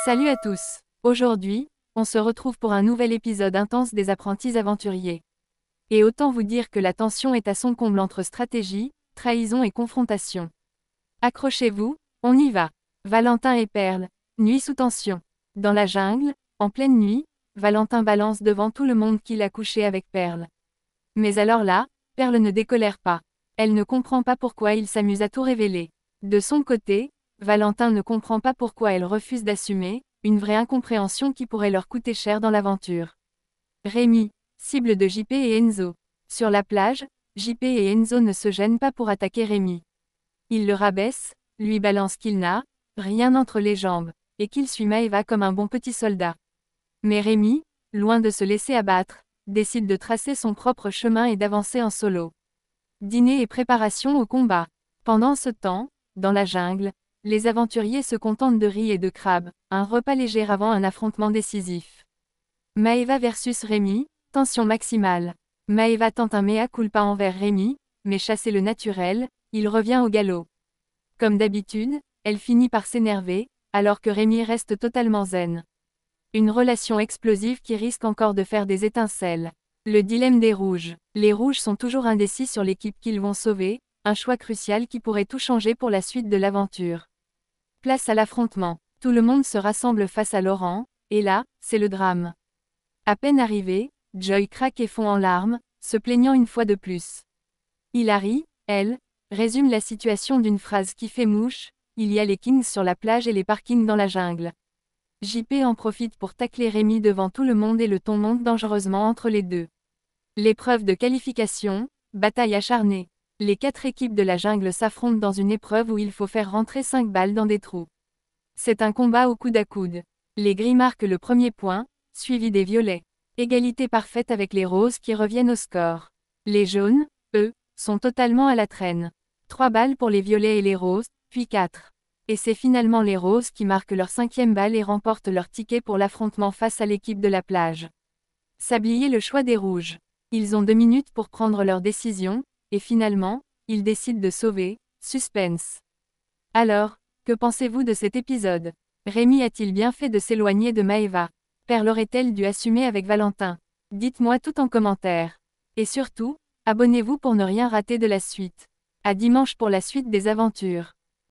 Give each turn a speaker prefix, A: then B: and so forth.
A: Salut à tous. Aujourd'hui, on se retrouve pour un nouvel épisode intense des apprentis aventuriers. Et autant vous dire que la tension est à son comble entre stratégie, trahison et confrontation. Accrochez-vous, on y va. Valentin et Perle, nuit sous tension. Dans la jungle, en pleine nuit, Valentin balance devant tout le monde qu'il a couché avec Perle. Mais alors là, Perle ne décolère pas. Elle ne comprend pas pourquoi il s'amuse à tout révéler. De son côté, Valentin ne comprend pas pourquoi elle refuse d'assumer, une vraie incompréhension qui pourrait leur coûter cher dans l'aventure. Rémi, cible de JP et Enzo. Sur la plage, JP et Enzo ne se gênent pas pour attaquer Rémi. Ils le rabaissent, lui balancent qu'il n'a rien entre les jambes, et qu'il suit Maëva comme un bon petit soldat. Mais Rémi, loin de se laisser abattre, décide de tracer son propre chemin et d'avancer en solo. Dîner et préparation au combat. Pendant ce temps, dans la jungle, les aventuriers se contentent de riz et de crabes, un repas léger avant un affrontement décisif. Maëva versus Rémi, tension maximale. Maëva tente un mea culpa envers Rémi, mais chassé le naturel, il revient au galop. Comme d'habitude, elle finit par s'énerver, alors que Rémi reste totalement zen. Une relation explosive qui risque encore de faire des étincelles. Le dilemme des rouges. Les rouges sont toujours indécis sur l'équipe qu'ils vont sauver, un choix crucial qui pourrait tout changer pour la suite de l'aventure. Place à l'affrontement. Tout le monde se rassemble face à Laurent, et là, c'est le drame. À peine arrivé, Joy craque et fond en larmes, se plaignant une fois de plus. Hilary, elle, résume la situation d'une phrase qui fait mouche, il y a les kings sur la plage et les parkings dans la jungle. JP en profite pour tacler Rémi devant tout le monde et le ton monte dangereusement entre les deux. L'épreuve de qualification, bataille acharnée. Les 4 équipes de la jungle s'affrontent dans une épreuve où il faut faire rentrer 5 balles dans des trous. C'est un combat au coude à coude. Les gris marquent le premier point, suivi des violets. Égalité parfaite avec les roses qui reviennent au score. Les jaunes, eux, sont totalement à la traîne. 3 balles pour les violets et les roses, puis 4. Et c'est finalement les roses qui marquent leur 5e balle et remportent leur ticket pour l'affrontement face à l'équipe de la plage. Sablier le choix des rouges. Ils ont 2 minutes pour prendre leur décision, et finalement, ils décident de sauver, suspense. Alors, que pensez-vous de cet épisode? Rémi a-t-il bien fait de s'éloigner de Maëva? Perle aurait-elle dû assumer avec Valentin? Dites-moi tout en commentaire. Et surtout, abonnez-vous pour ne rien rater de la suite. À dimanche pour la suite des aventures.